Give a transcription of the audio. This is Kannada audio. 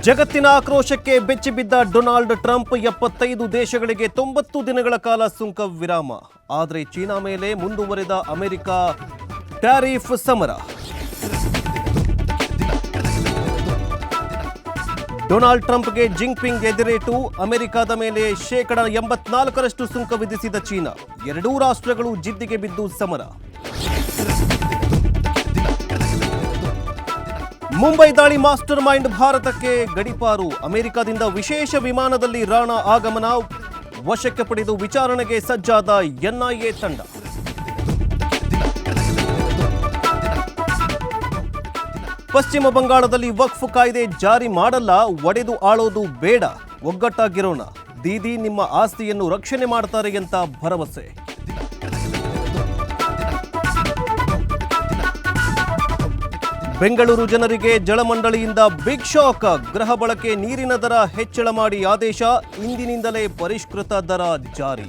ಜಗತ್ತಿನ ಆಕ್ರೋಶಕ್ಕೆ ಬೆಚ್ಚಿಬಿದ್ದ ಡೊನಾಲ್ಡ್ ಟ್ರಂಪ್ 75 ದೇಶಗಳಿಗೆ 90 ದಿನಗಳ ಕಾಲ ಸುಂಕ ವಿರಾಮ. ಆದರೆ ಚೀನಾ ಮೇಲೆ ಮುಂದುವರೆದ ಅಮೆರಿಕ ಟ್ಯಾರಿಫ್ ಸಮರ. ಡೊನಾಲ್ಡ್ ಟ್ರಂಪ್ಗೆ ಜಿಂಗ್ಪಿಂಗ್ ಎದಿರೇಟು. ಅಮೆರಿಕದ ಮೇಲೆ 84% ಸುಂಕ ವಿಧಿಸಿದ ಚೀನಾ. ಎರಡೂ ರಾಷ್ಟ್ರಗಳು ಜಿದ್ದಿಗೆ ಬಿದ್ದು ಸಮರ. ಮುಂಬೈ ದಾಳಿ ಮಾಸ್ಟರ್ ಮೈಂಡ್ ಭಾರತಕ್ಕೆ ಗಡಿಪಾರು. ಅಮೆರಿಕದಿಂದ ವಿಶೇಷ ವಿಮಾನದಲ್ಲಿ ರಾಣಾ ಆಗಮನ. ವಶಕ್ಕೆ ಪಡೆದು ವಿಚಾರಣೆಗೆ ಸಜ್ಜಾದ ಎನ್ಐಎ ತಂಡ. ಪಶ್ಚಿಮ ಬಂಗಾಳದಲ್ಲಿ ವಕ್ಫ್ ಕಾಯ್ದೆ ಜಾರಿ ಮಾಡಲ್ಲ, ಒಡೆದು ಆಳೋದು ಬೇಡ, ಒಗ್ಗಟ್ಟಾಗಿರೋಣ. ದೀದಿ ನಿಮ್ಮ ಆಸ್ತಿಯನ್ನು ರಕ್ಷಣೆ ಮಾಡ್ತಾರೆ ಅಂತ ಭರವಸೆ. ಬೆಂಗಳೂರು ಜನರಿಗೆ ಜಲಮಂಡಳಿಯಿಂದ ಬಿಗ್ ಶಾಕ್. ಗೃಹ ಬಳಕೆ ನೀರಿನ ದರ ಹೆಚ್ಚಳ ಮಾಡಿ ಆದೇಶ. ಇಂದಿನಿಂದಲೇ ಪರಿಷ್ಕೃತ ದರ ಜಾರಿ.